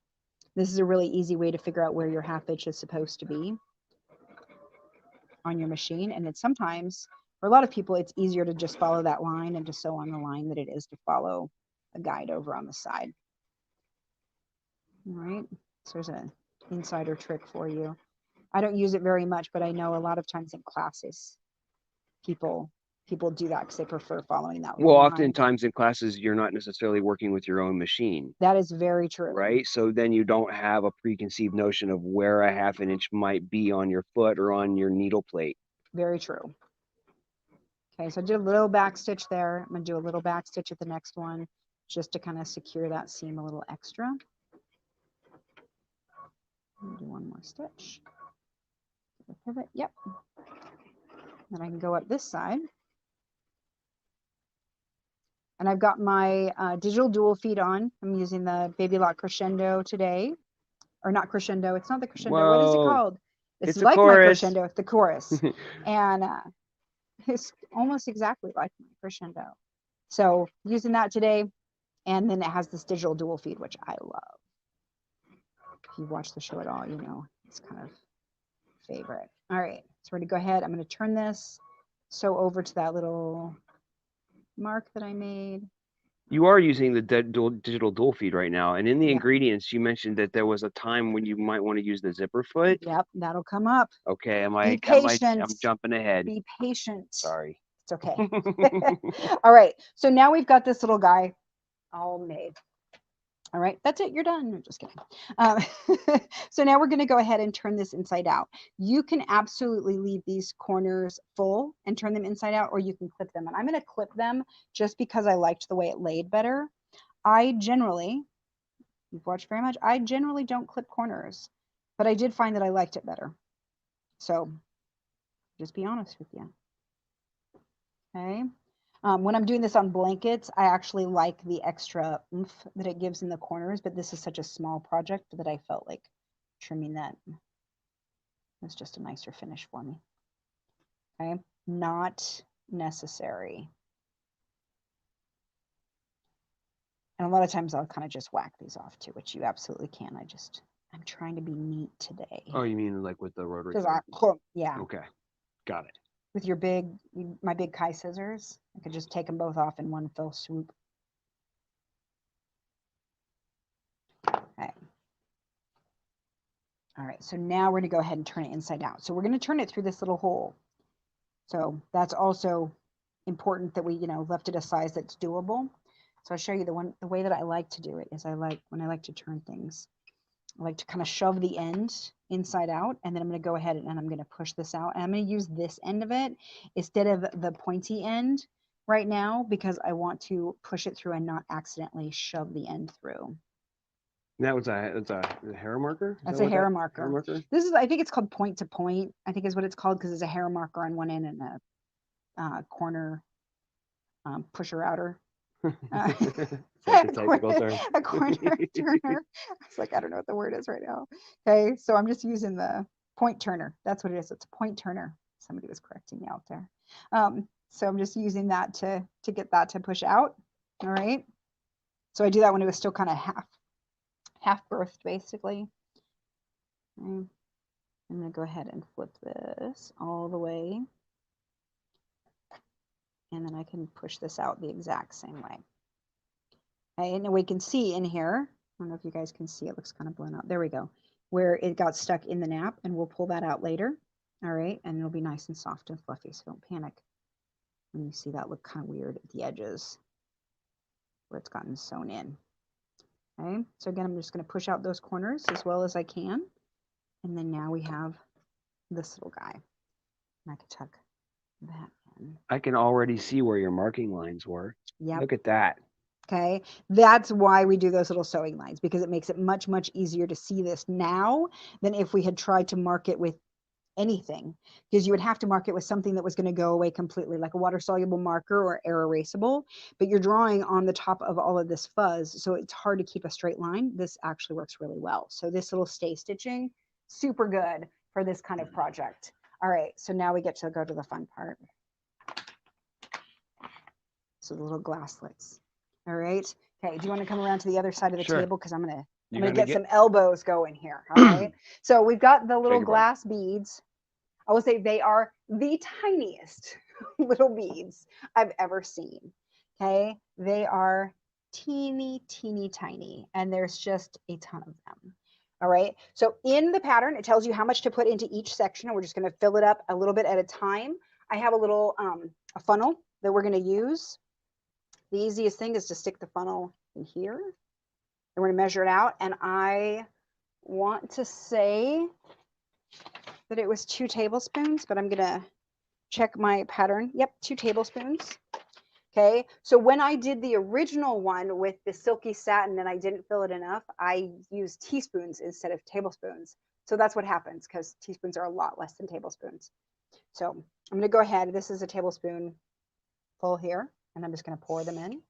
This is a really easy way to figure out where your 1/2 inch is supposed to be on your machine. And it's sometimes, for a lot of people, it's easier to just follow that line and to sew on the line than it is to follow a guide over on the side. All right, so there's an insider trick for you. I don't use it very much, but I know a lot of times in classes, people do that because they prefer following that Well, line. oftentimes in classes, you're not necessarily working with your own machine. That is very true. Right? So then you don't have a preconceived notion of where a 1/2 inch might be on your foot or on your needle plate. Very true. Okay, so I did a little back stitch there. I'm going to do a little back stitch at the next one just to kind of secure that seam a little extra. Do one more stitch. Pivot, yep. Then I can go up this side. And I've got my digital dual feed on. I'm using the BabyLock Crescendo today. Or not Crescendo, it's not the Crescendo. Well, what is it called? It's like chorus. My Crescendo, it's the chorus. And it's almost exactly like my Crescendo. So using that today. And then it has this digital dual feed, which I love. If you've watched the show at all, you know it's kind of favorite. All right, so we're going to go ahead. I'm going to turn this sew over to that little mark that I made. You are using the digital dual feed right now. And in the ingredients, you mentioned that there was a time when you might want to use the zipper foot. Yep, that'll come up. Okay, Be patient. I'm jumping ahead. Be patient. Sorry. It's okay. All right, so now we've got this little guy all made. All right, that's it. You're done. I'm just kidding. So now we're going to go ahead and turn this inside out. You can absolutely leave these corners full and turn them inside out, or you can clip them. And I'm going to clip them just because I liked the way it laid better. I generally, you've watched very much, I generally don't clip corners, but I did find that I liked it better. So just be honest with you. Okay. When I'm doing this on blankets, I actually like the extra oomph that it gives in the corners, but this is such a small project that I felt like trimming that was just a nicer finish for me. Okay, not necessary. And a lot of times I'll kind of just whack these off too, which you absolutely can. I'm trying to be neat today. Oh, you mean like with the rotary? Yeah. Okay, got it. With your my big Kai scissors, I could just take them both off in one fell swoop. Okay. All right, so now we're going to go ahead and turn it inside out. So we're going to turn it through this little hole. So that's also important that we, you know, left it a size that's doable. So I'll show you the way that I like to do it is when I like to turn things, I like to kind of shove the end inside out, and then I'm going to go ahead and I'm going to push this out, and I'm going to use this end of it instead of the pointy end right now because I want to push it through and not accidentally shove the end through. That was a hair marker? That's a hair marker. This is, I think it's called point to point, I think is what it's called, because there's a hair marker on one end and a corner pusher outer. A corner turner. It's like, I don't know what the word is right now. Okay, so I'm just using the point turner. That's what it is. It's a point turner. Somebody was correcting me out there. So I'm just using that to get that to push out. All right. So I do that when it was still kind of half birthed, basically. Okay. I'm going to go ahead and flip this all the way. And then I can push this out the exact same way. Okay, and we can see in here, I don't know if you guys can see, it looks kind of blown out. There we go, where it got stuck in the nap, and we'll pull that out later. All right, and it'll be nice and soft and fluffy, so don't panic when you see that look kind of weird at the edges where it's gotten sewn in. Okay, so again, I'm just going to push out those corners as well as I can. And then now we have this little guy. And I can tuck that in. I can already see where your marking lines were. Yep. Look at that. Okay, that's why we do those little sewing lines, because it makes it much, much easier to see this now than if we had tried to mark it with anything, because you would have to mark it with something that was going to go away completely, like a water soluble marker or air erasable, but you're drawing on the top of all of this fuzz, so it's hard to keep a straight line. This actually works really well. So this little stay stitching, super good for this kind of project. All right, so now we get to go to the fun part. So the little glasslets. All right. Okay. Do you want to come around to the other side of the table? Because I'm gonna get some elbows going here. All right. So we've got the little glass beads. I will say they are the tiniest little beads I've ever seen. Okay. They are teeny, teeny, tiny, and there's just a ton of them. All right. So in the pattern, it tells you how much to put into each section, and we're just going to fill it up a little bit at a time. I have a little a funnel that we're going to use. The easiest thing is to stick the funnel in here, and we're going to measure it out. And I want to say that it was 2 tablespoons, but I'm going to check my pattern. Yep, 2 tablespoons. Okay, so when I did the original one with the Silky Satin and I didn't fill it enough, I used teaspoons instead of tablespoons. So that's what happens, because teaspoons are a lot less than tablespoons. So I'm going to go ahead. This is a tablespoon full here, and I'm just going to pour them in.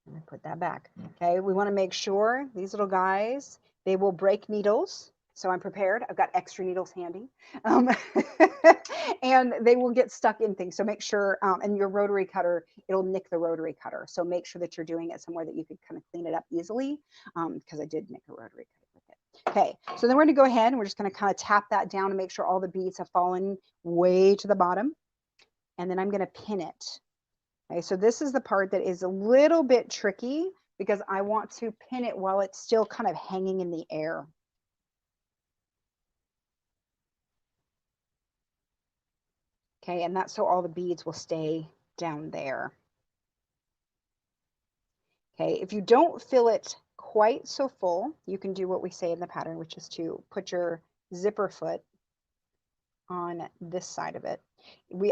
And put that back. Okay, we want to make sure these little guys, they will break needles. So I'm prepared. I've got extra needles handy. And they will get stuck in things. So make sure, and your rotary cutter, it'll nick the rotary cutter. So make sure that you're doing it somewhere that you could kind of clean it up easily, because I did nick a rotary cutter with it. Okay, so then we're going to go ahead and we're just going to kind of tap that down to make sure all the beads have fallen way to the bottom. And then I'm going to pin it. Okay, so this is the part that is a little bit tricky because I want to pin it while it's still kind of hanging in the air. Okay, and that's so all the beads will stay down there. Okay, if you don't fill it quite so full, you can do what we say in the pattern, which is to put your zipper foot on this side of it.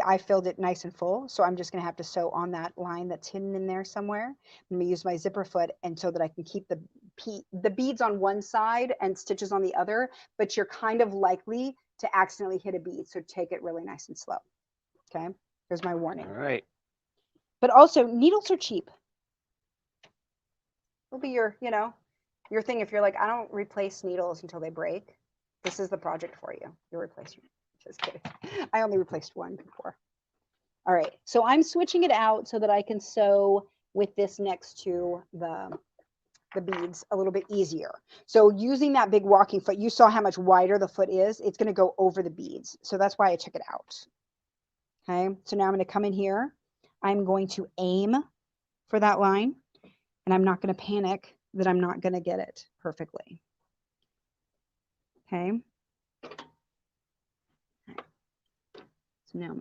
I filled it nice and full, so I'm just going to have to sew on that line that's hidden in there somewhere. I'm going to use my zipper foot, and so that I can keep the beads on one side and stitches on the other, but you're kind of likely to accidentally hit a bead, so take it really nice and slow. Okay, here's my warning. All right. But also, needles are cheap. It'll be your, your thing. If you're like, I don't replace needles until they break, this is the project for you. You'll replace your, just kidding. I only replaced one before. All right, so I'm switching it out so that I can sew with this next to the beads a little bit easier. So using that big walking foot, you saw how much wider the foot is. It's going to go over the beads. So that's why I took it out. Okay, so now I'm going to come in here. I'm going to aim for that line, and I'm not going to panic that I'm not going to get it perfectly. Okay. So now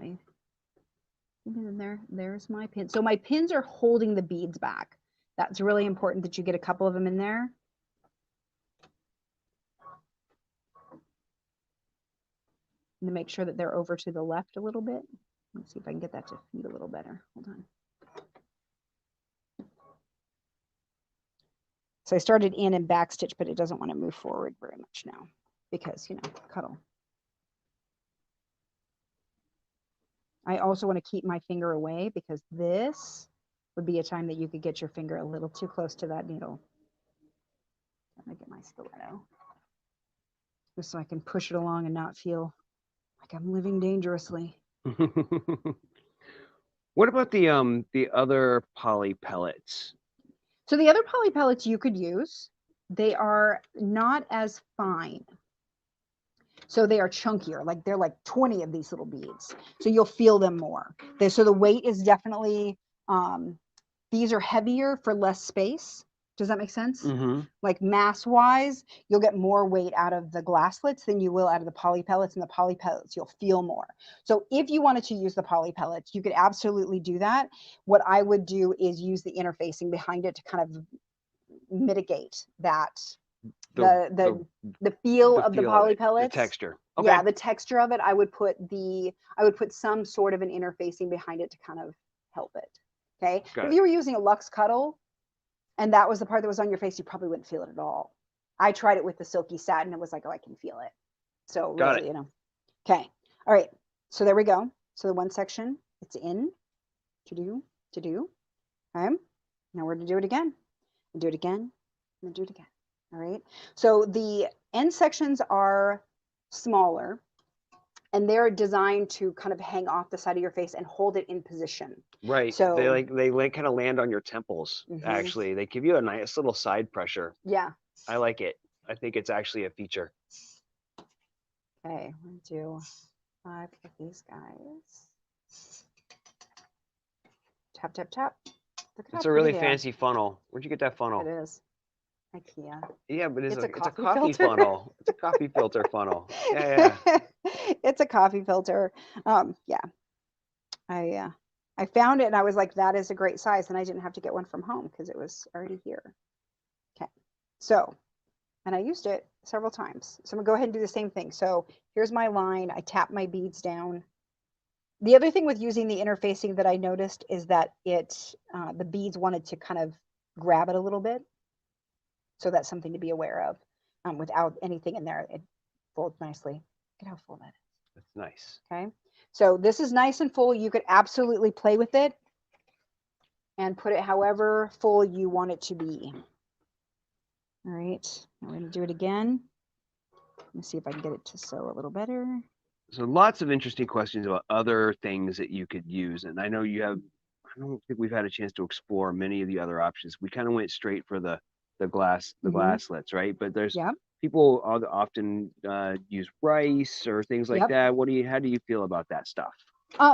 there's my pin. So my pins are holding the beads back. That's really important that you get a couple of them in there. And to make sure that they're over to the left a little bit. Let's see if I can get that to feed a little better. Hold on. So I started in and back stitch, but it doesn't want to move forward very much now because, you know, cuddle. I also want to keep my finger away because this would be a time that you could get your finger a little too close to that needle. I'm going to get my stiletto just so I can push it along and not feel like I'm living dangerously. What about the other poly pellets? So the other poly pellets you could use, they are not as fine. So they are chunkier, like they're like 20 of these little beads. So you'll feel them more. So the weight is definitely, these are heavier for less space. Does that make sense? Mm-hmm. Like mass wise, you'll get more weight out of the glasslets than you will out of the poly pellets, and the poly pellets you'll feel more. So if you wanted to use the poly pellets, you could absolutely do that. What I would do is use the interfacing behind it to kind of mitigate that. The feel of the poly pellets, the texture. Okay. Yeah, the texture of it. I would put some sort of an interfacing behind it to kind of help it. Okay. If you were using a Luxe Cuddle and that was the part that was on your face, you probably wouldn't feel it at all. I tried it with the Silky Satin. It was like, oh, I can feel it. So really, you know. Okay. All right. So there we go. So the one section, it's in. To do. Okay. Now we're going to do it again. And do it again. And do it again. All right. So the end sections are smaller and they're designed to kind of hang off the side of your face and hold it in position. Right. So they kind of land on your temples. Actually, they give you a nice little side pressure. Yeah. I like it. I think it's actually a feature. Okay. I'm going to do 5 of these guys. Tap, tap, tap. It's a really fancy funnel. Where'd you get that funnel? It is. IKEA. Yeah, but it's a coffee funnel. It's a coffee filter funnel. Yeah. It's a coffee filter. Yeah. I found it and I was like, that is a great size. And I didn't have to get one from home because it was already here. Okay. So, and I used it several times. So I'm gonna go ahead and do the same thing. So here's my line. I tap my beads down. The other thing with using the interfacing that I noticed is that the beads wanted to kind of grab it a little bit. So that's something to be aware of. Without anything in there, it folds nicely. Look at how full that is. That's nice. Okay. So this is nice and full. You could absolutely play with it and put it however full you want it to be. All right. Now we're going to do it again. Let me see if I can get it to sew a little better. So lots of interesting questions about other things that you could use. And I know I don't think we've had a chance to explore many of the other options. We kind of went straight for the glasslets, right? But there's people often use rice or things like that. How do you feel about that stuff?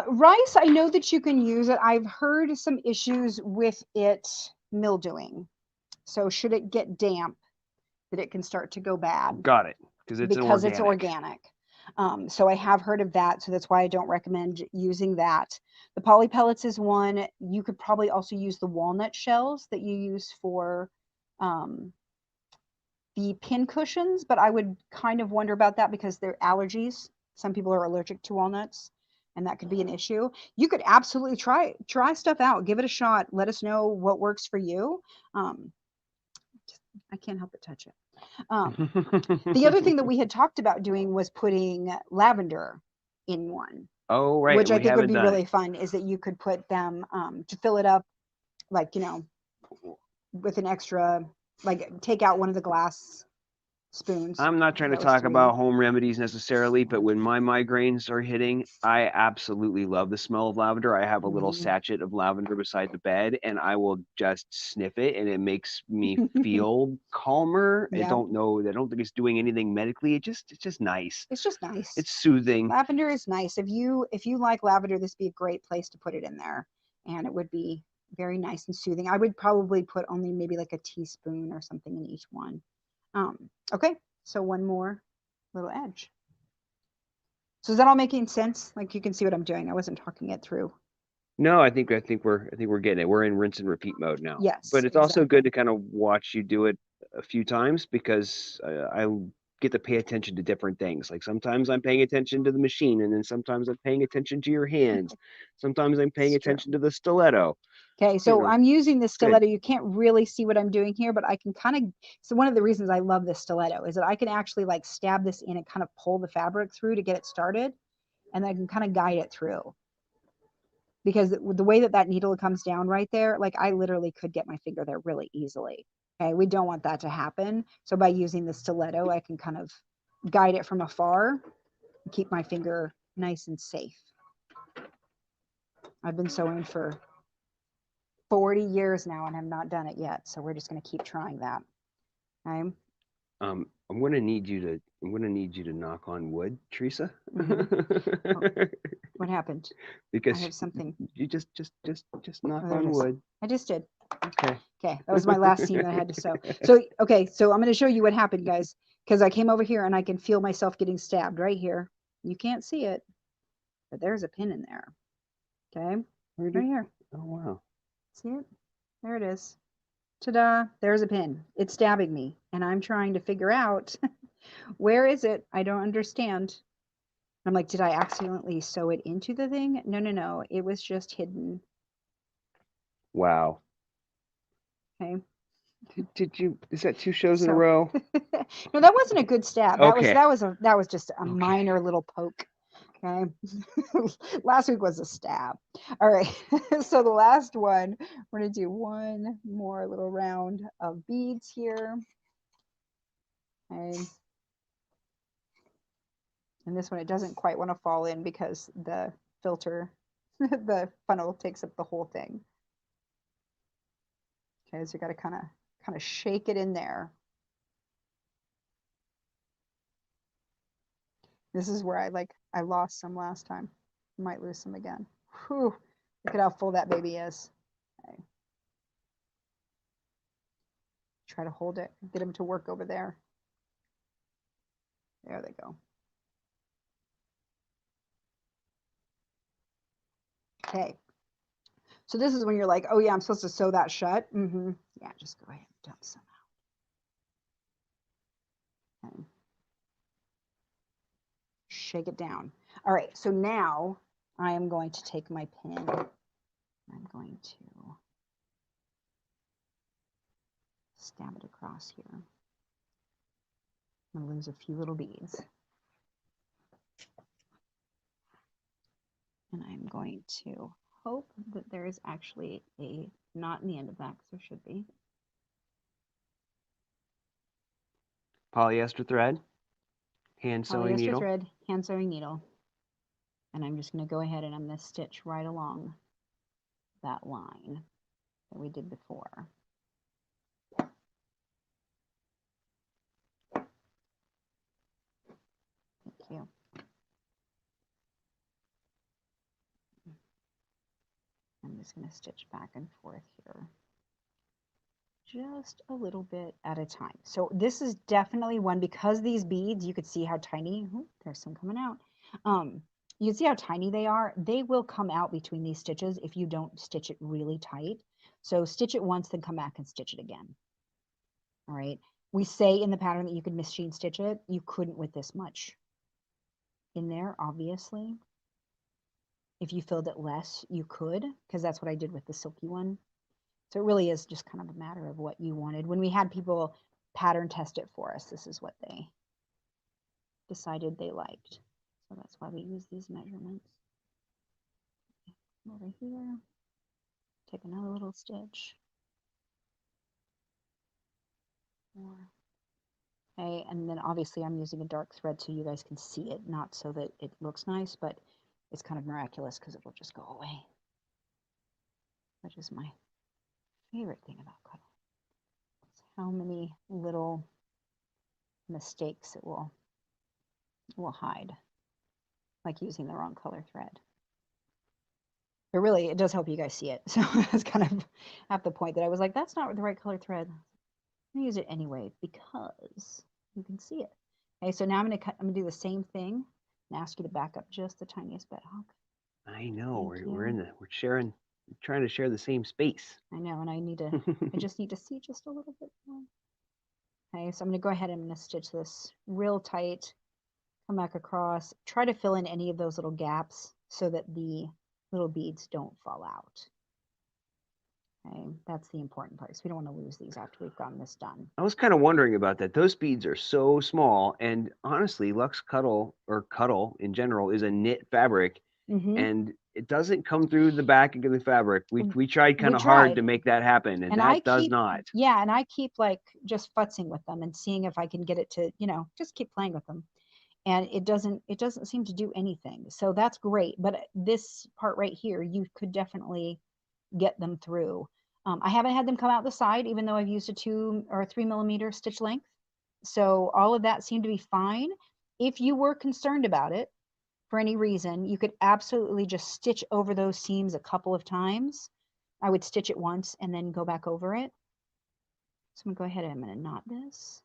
Rice, I know that you can use it. I've heard some issues with it mildewing. So should it get damp, that it can start to go bad. Got it. Because it's organic. So I have heard of that. So that's why I don't recommend using that. The poly pellets is one. You could probably also use the walnut shells that you use for the pin cushions, but I would kind of wonder about that because they're allergies. Some people are allergic to walnuts and that could be an issue. You could absolutely try stuff out, give it a shot. Let us know what works for you. I can't help but touch it. The other thing that we had talked about doing was putting lavender in one. Oh, right. Which I think would be really fun is that you could put them to fill it up, like, you know, with an extra, like take out one of the glass spoons. I'm not trying to talk about home remedies necessarily, but when my migraines are hitting, I absolutely love the smell of lavender. I have a little sachet of lavender beside the bed and I will just sniff it and it makes me feel calmer. I don't think it's doing anything medically. It's just nice. It's just nice. It's soothing. Lavender is nice. If you like lavender, this would be a great place to put it in there. And it would be very nice and soothing. I would probably put only maybe like a teaspoon or something in each one. Okay, so one more little edge. So is that all making sense? Like you can see what I'm doing. I wasn't talking it through. No, I think we're getting it. We're in rinse and repeat mode now. Yes, But it's also exactly. good to kind of watch you do it a few times because I get to pay attention to different things. Like sometimes I'm paying attention to the machine, and then sometimes I'm paying attention to your hands. Sometimes I'm paying It's true. attention to the stiletto. Okay, You so know, I'm using the it's good. stiletto. You can't really see what I'm doing here, but I can kind of, so one of the reasons I love this stiletto is that I can actually like stab this in and kind of pull the fabric through to get it started, and then I can kind of guide it through. Because the way that that needle comes down right there, like I literally could get my finger there really easily. Okay, we don't want that to happen. So by using the stiletto, I can kind of guide it from afar and keep my finger nice and safe. I've been sewing for 40 years now and have not done it yet. So we're just going to keep trying that. Okay. I'm gonna need you to knock on wood, Teresa. What happened? I Because have something. you just knock Oh, there it on is. wood. I just did. Okay. Okay, that was my last seam that I had to sew. So, okay, so I'm going to show you what happened, guys, because I came over here and I can feel myself getting stabbed right here. You can't see it, but there's a pin in there. Okay, right here. Oh wow. See it? There it is. Ta-da! There's a pin. It's stabbing me, and I'm trying to figure out where is it? I don't understand. I'm like, did I accidentally sew it into the thing? No, no, no. It was just hidden. Wow. Okay. Did you? Is that 2 shows in a So row? no, that wasn't a good stab. Okay. That was just a Okay. minor little poke. Okay. Last week was a stab. All right. So the last one, we're gonna do one more little round of beads here. Okay. And this one, it doesn't quite want to fall in because the filter, the funnel takes up the whole thing. Okay, so you got to kind of shake it in there. This is where I lost some last time. Might lose some again. Whew. Look at how full that baby is. Okay. Try to hold it. Get him to work over there. There they go. Okay. So this is when you're like, oh yeah, I'm supposed to sew that shut. Yeah, just go ahead and dump some out. Okay. Shake it down. All right, so now I am going to take my pin. I'm going to stab it across here. I'm going to lose a few little beads. And I'm going to hope that there is actually a knot in the end of that, because there should be. Polyester thread, hand sewing needle. Polyester thread, hand sewing needle. And I'm just going to go ahead and I'm going to stitch right along that line that we did before. Thank you. I'm just going to stitch back and forth here, just a little bit at a time. So this is definitely one, because these beads, you could see how tiny, there's some coming out. You can see how tiny they are. They will come out between these stitches if you don't stitch it really tight. So stitch it once, then come back and stitch it again. All right. We say in the pattern that you could machine stitch it. You couldn't with this much in there, obviously. If you filled it less, you could, because that's what I did with the silky one. So it really is just kind of a matter of what you wanted. When we had people pattern test it for us, this is what they decided they liked. So that's why we use these measurements. Over here, take another little stitch. More. Okay, and then obviously I'm using a dark thread so you guys can see it, not so that it looks nice, but it's kind of miraculous because it will just go away, which is my favorite thing about Cuddle. It's how many little mistakes it will hide, like using the wrong color thread. But really, it does help you guys see it. So that's kind of at the point that I was like, that's not the right color thread. I'm gonna use it anyway because you can see it. Okay, so now I'm gonna do the same thing, And ask you to back up just the tiniest bit. Okay. I know Thank we're you. trying to share the same space. I know, and I just need to see just a little bit more. Okay, so I'm going to go ahead and I'm going to stitch this real tight, come back across, try to fill in any of those little gaps so that the little beads don't fall out. Okay, that's the important part. So we don't want to lose these after we've gotten this done. I was kind of wondering about that. Those beads are so small, and honestly, Luxe Cuddle or Cuddle in general is a knit fabric, and it doesn't come through the back of the fabric. We tried kind of hard to make that happen, and that does not. Yeah, and I keep like just futzing with them and seeing if I can get it to, just keep playing with them. And it doesn't seem to do anything. So that's great. But this part right here, you could definitely get them through. I haven't had them come out the side, even though I've used a 2 or 3 millimeter stitch length. So all of that seemed to be fine. If you were concerned about it for any reason, you could absolutely just stitch over those seams a couple of times. I would stitch it once and then go back over it. So I'm gonna go ahead and I'm gonna knot this.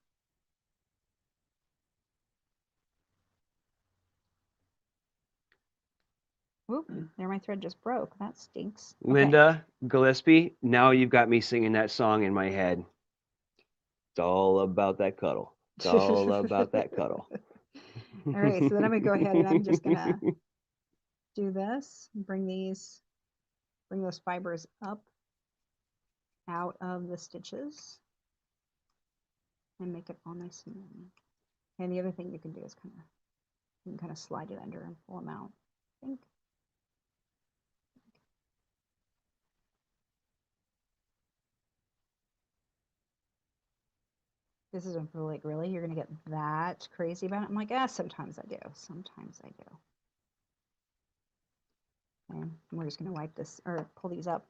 Oop, there my thread just broke. That stinks. Linda Gillespie, now you've got me singing that song in my head. It's all about that cuddle. It's all about that cuddle. All right, so then I'm gonna go ahead and I'm just gonna do this, bring those fibers up out of the stitches and make it all nice and neat. And the other thing you can do is you can kind of slide it under and pull them out. I think. This is like, really, you're gonna get that crazy about it? I'm like, sometimes I do. Sometimes I do. Okay, and we're just gonna wipe this or pull these up.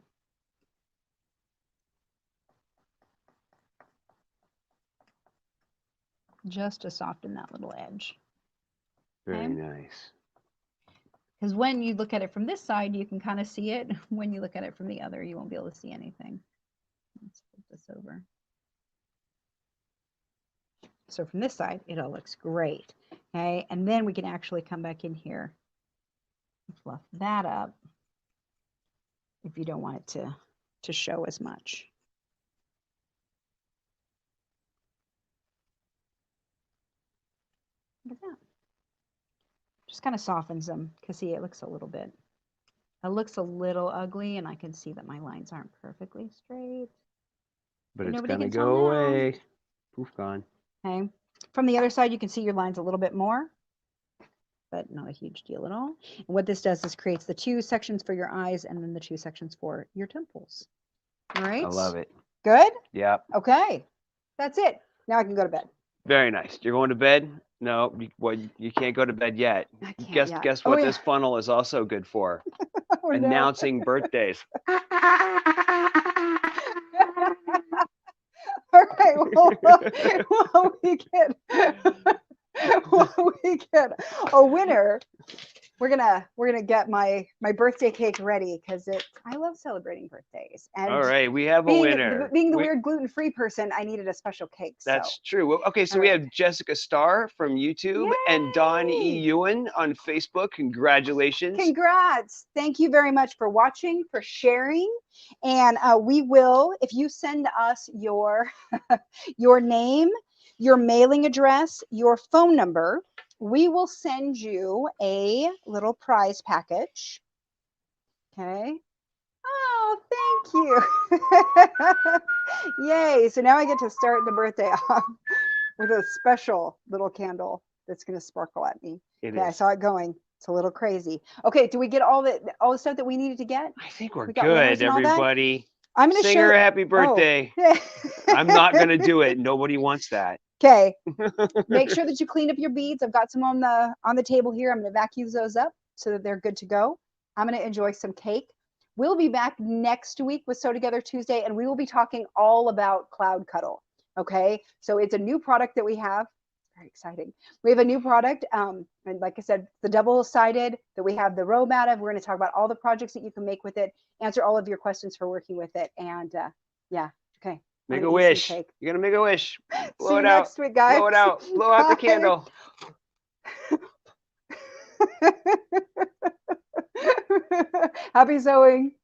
Just to soften that little edge. Very nice. Because when you look at it from this side, you can kind of see it. When you look at it from the other, you won't be able to see anything. Let's flip this over. So from this side, it all looks great. Okay, and then we can actually come back in here and fluff that up if you don't want it to show as much. Look at that. Just kind of softens them because see, it looks a little ugly, and I can see that my lines aren't perfectly straight. But it's gonna go away. Poof, gone. Okay. From the other side, you can see your lines a little bit more, but not a huge deal at all. And what this does is creates the 2 sections for your eyes and then the 2 sections for your temples. All right. I love it. Good? Yep. Okay. That's it. Now I can go to bed. Very nice. You're going to bed? No, you can't go to bed yet. I can't Guess what this funnel is also good for? Announcing birthdays. All right. Well, we get a winner. We're gonna get my birthday cake ready because I love celebrating birthdays. And all right, we have a winner. Being the weird gluten-free person, I needed a special cake. That's true. Okay, so we have Jessica Starr from YouTube and Dawn E. Ewan on Facebook. Congratulations. Congrats. Thank you very much for watching, for sharing. And we will, if you send us your name, your mailing address, your phone number, we will send you a little prize package. Okay. Oh, thank you. Yay. So now I get to start the birthday off with a special little candle that's going to sparkle at me. Okay, I saw it going. It's a little crazy. Okay, do we get all the stuff that we needed to get? I think we're good, everybody. I'm going to sing her a happy birthday. Oh. I'm not going to do it. Nobody wants that. Okay. Make sure that you clean up your beads. I've got some on the table here. I'm going to vacuum those up so that they're good to go. I'm going to enjoy some cake. We'll be back next week with Sew Together Tuesday, and we will be talking all about Cloud Cuddle. Okay. So it's a new product that we have. Very exciting. We have a new product. And like I said, the double-sided that we have the robe out of. We're going to talk about all the projects that you can make with it, answer all of your questions for working with it. And yeah. Okay. Make a wish. You're going to make a wish. Blow See it you out. next week, guys. Blow it out. Blow out the candle. Happy sewing.